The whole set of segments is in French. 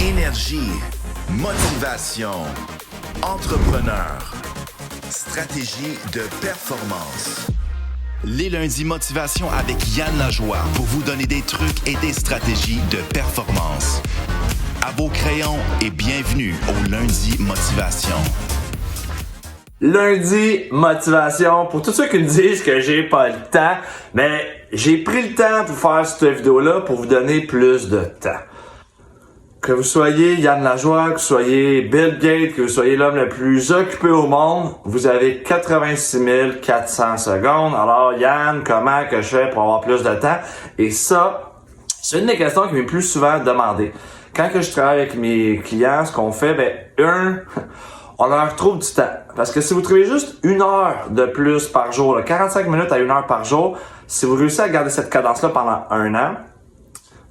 Énergie, motivation, entrepreneur, stratégie de performance. Les lundis motivation avec Yann Lajoie pour vous donner des trucs et des stratégies de performance. À vos crayons et bienvenue au lundi motivation. Lundi motivation, pour tous ceux qui me disent que j'ai pas le temps, mais j'ai pris le temps pour faire cette vidéo-là pour vous donner plus de temps. Que vous soyez Yann Lajoie, que vous soyez Bill Gates, que vous soyez l'homme le plus occupé au monde, vous avez 86 400 secondes. Alors Yann, comment que je fais pour avoir plus de temps? Et ça, c'est une des questions qui m'est plus souvent demandée. Quand que je travaille avec mes clients, ce qu'on fait, on leur trouve du temps. Parce que si vous trouvez juste 1 heure de plus par jour, 45 minutes à 1 heure par jour, si vous réussissez à garder cette cadence-là pendant 1 an,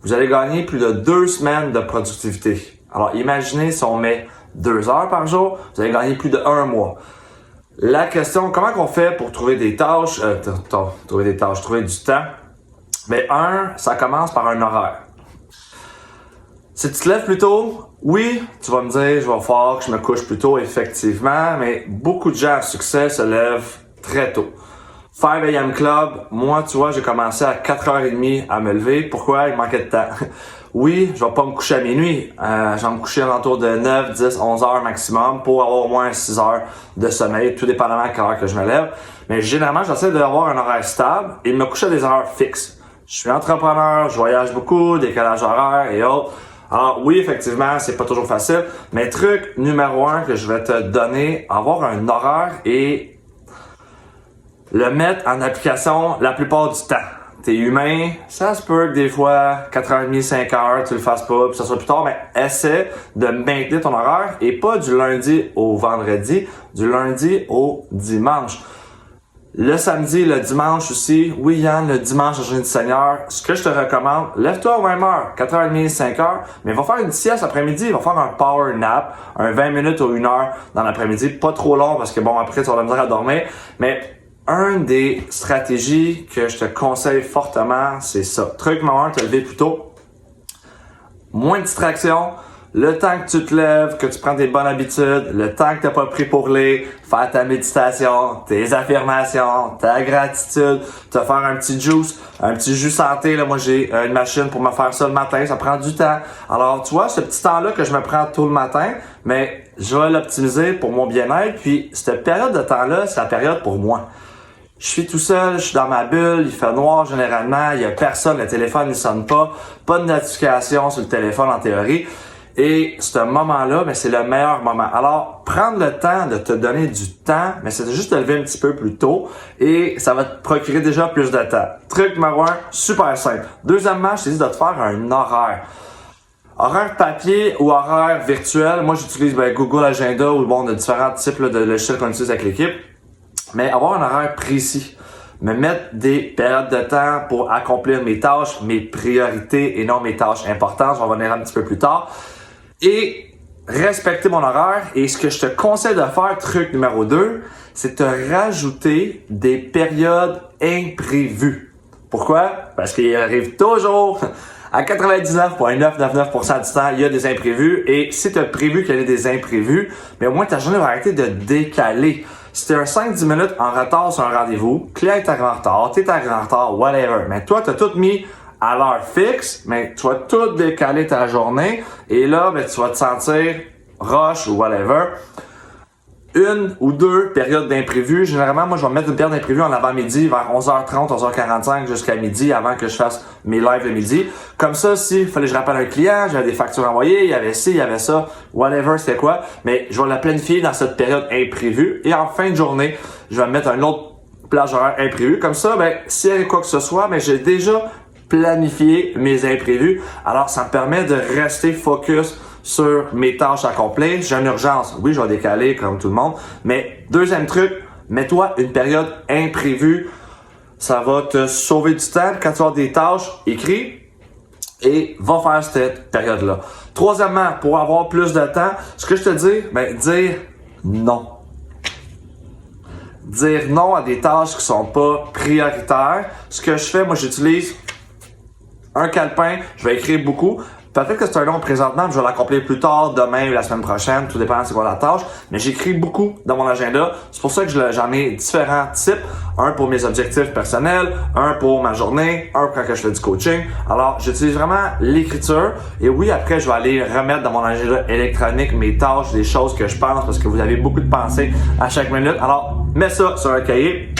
vous allez gagner plus de 2 semaines de productivité. Alors imaginez si on met 2 heures par jour, vous allez gagner plus de 1 mois. La question, comment qu'on fait pour trouver des tâches, trouver du temps? Ça commence par un horaire. Si tu te lèves plus tôt, oui, tu vas me dire, je vais faire que je me couche plus tôt, effectivement, mais beaucoup de gens à succès se lèvent très tôt. 5 a.m. Club, moi, tu vois, j'ai commencé à 4h30 à me lever. Pourquoi? Il manquait de temps. Oui, je vais pas me coucher à minuit. Je vais me coucher autour de 9, 10, 11 heures maximum pour avoir au moins 6 heures de sommeil, tout dépendamment à quelle heure que je me lève. Mais généralement, j'essaie d'avoir un horaire stable et de me coucher à des heures fixes. Je suis entrepreneur, je voyage beaucoup, décalage horaire et autres. Alors oui, effectivement, c'est pas toujours facile, mais truc numéro 1 que je vais te donner, avoir un horaire et le mettre en application la plupart du temps. T'es humain, ça se peut que des fois, 4h30, 5h, tu le fasses pas, puis ça sera plus tard, mais essaie de maintenir ton horaire et pas du lundi au vendredi, du lundi au dimanche. Le samedi, le dimanche aussi. Oui, Yann, le dimanche, la journée du Seigneur. Ce que je te recommande, lève-toi à même heure, 4h30, 5h, mais va faire une sieste après-midi, va faire un power nap, un 20 minutes ou 1 heure dans l'après-midi, pas trop long parce que après, tu vas avoir la misère à dormir, mais une des stratégies que je te conseille fortement, c'est ça. Truc numéro 1, te lever plus tôt. Moins de distractions. Le temps que tu te lèves, que tu prends des bonnes habitudes, le temps que tu n'as pas pris pour faire ta méditation, tes affirmations, ta gratitude, te faire un petit jus santé. Là, moi, j'ai une machine pour me faire ça le matin, ça prend du temps. Alors, tu vois, ce petit temps-là que je me prends tôt le matin, mais je vais l'optimiser pour mon bien-être. Puis, cette période de temps-là, c'est la période pour moi. Je suis tout seul, je suis dans ma bulle, il fait noir généralement, il y a personne, le téléphone ne sonne pas de notification sur le téléphone en théorie. Et ce moment-là, c'est le meilleur moment. Alors, prendre le temps de te donner du temps, c'est juste te lever un petit peu plus tôt et ça va te procurer déjà plus de temps. Truc numéro 1, super simple. Deuxièmement, je t'ai dit de te faire un horaire. Horaire papier ou horaire virtuel. Moi, j'utilise Google Agenda ou de différents types de logiciels qu'on utilise avec l'équipe. Mais avoir un horaire précis. Me mettre des périodes de temps pour accomplir mes tâches, mes priorités et non mes tâches importantes. Je vais revenir un petit peu plus tard. Et respecter mon horaire. Et ce que je te conseille de faire, truc numéro 2, c'est de rajouter des périodes imprévues. Pourquoi? Parce qu'il arrive toujours, à 99,999% du temps, il y a des imprévus. Et si tu as prévu qu'il y ait des imprévus, au moins ta journée va arrêter de décaler. Si tu es un 5-10 minutes en retard sur un rendez-vous, client est en retard, tu es en retard, whatever. Mais toi, tu as tout mis à l'heure fixe, mais tu vas tout décaler ta journée et là, tu vas te sentir rush ou whatever. 1 ou 2 périodes d'imprévus. Généralement, moi, je vais me mettre une période d'imprévu en avant-midi vers 11h30, 11h45 jusqu'à midi avant que je fasse mes lives le midi. Comme ça, s'il fallait que je rappelle un client, j'avais des factures envoyées, il y avait ci, il y avait ça, whatever, c'était quoi. Mais je vais la planifier dans cette période imprévue et en fin de journée, je vais me mettre un autre plage horaire imprévu. Comme ça, s'il y avait quoi que ce soit, j'ai déjà planifier mes imprévus. Alors, ça me permet de rester focus sur mes tâches accomplies. J'ai une urgence. Oui, je vais décaler comme tout le monde. Mais deuxième truc, mets-toi une période imprévue. Ça va te sauver du temps. Quand tu as des tâches, écris et va faire cette période-là. Troisièmement, pour avoir plus de temps, ce que je te dis, dire non. Dire non à des tâches qui sont pas prioritaires. Ce que je fais, moi, j'utilise un calepin, je vais écrire beaucoup. Peut-être que c'est un long présentement, je vais l'accomplir plus tard, demain ou la semaine prochaine, tout dépend c'est quoi la tâche, mais j'écris beaucoup dans mon agenda. C'est pour ça que j'en ai différents types. Un pour mes objectifs personnels, un pour ma journée, un pour quand je fais du coaching. Alors, j'utilise vraiment l'écriture et oui, après, je vais aller remettre dans mon agenda électronique mes tâches, des choses que je pense parce que vous avez beaucoup de pensées à chaque minute. Alors, mets ça sur un cahier.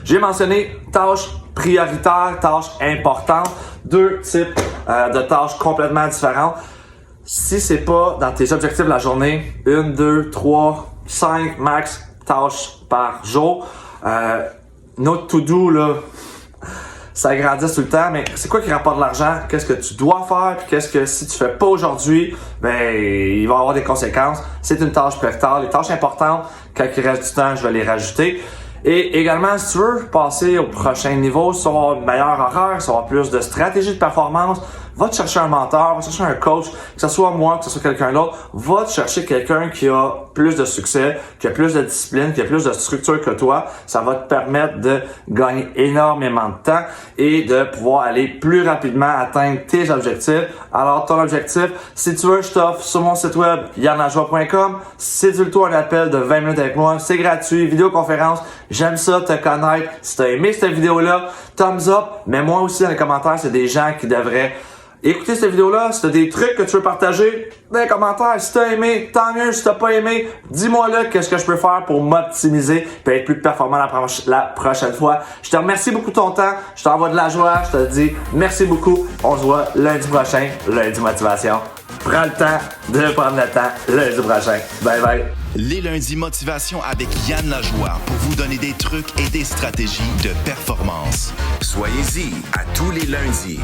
J'ai mentionné tâches prioritaires, tâches importantes, deux types de tâches complètement différentes. Si c'est pas dans tes objectifs de la journée, 1, 2, 3, 5 max tâches par jour, notre to-do là, ça grandit tout le temps, mais c'est quoi qui rapporte de l'argent? Qu'est-ce que tu dois faire? Puis qu'est-ce que si tu fais pas aujourd'hui, ben il va y avoir des conséquences. C'est une tâche prioritaire. Les tâches importantes, quand il reste du temps, je vais les rajouter. Et également, si tu veux passer au prochain niveau, soit un meilleur horaire, soit plus de stratégie de performance, va te chercher un mentor, va te chercher un coach, que ce soit moi, que ce soit quelqu'un d'autre, va te chercher quelqu'un qui a plus de succès, qui a plus de discipline, qui a plus de structure que toi. Ça va te permettre de gagner énormément de temps et de pouvoir aller plus rapidement atteindre tes objectifs. Alors, ton objectif, si tu veux, je t'offre sur mon site web yannlajoie.com. Sédule-toi un appel de 20 minutes avec moi. C'est gratuit, vidéoconférence. J'aime ça te connaître. Si tu as aimé cette vidéo-là, thumbs up. Mais moi aussi dans les commentaires, c'est des gens qui devraient écoutez cette vidéo-là. Si tu as des trucs que tu veux partager, dans les commentaires. Si tu as aimé, tant mieux. Si tu n'as pas aimé, dis-moi là qu'est-ce que je peux faire pour m'optimiser et être plus performant la prochaine fois. Je te remercie beaucoup de ton temps. Je t'envoie de la joie. Je te dis merci beaucoup. On se voit lundi prochain, lundi motivation. Prends le temps de prendre le temps lundi prochain. Bye bye. Les lundis motivation avec Yann Lajoie pour vous donner des trucs et des stratégies de performance. Soyez-y à tous les lundis.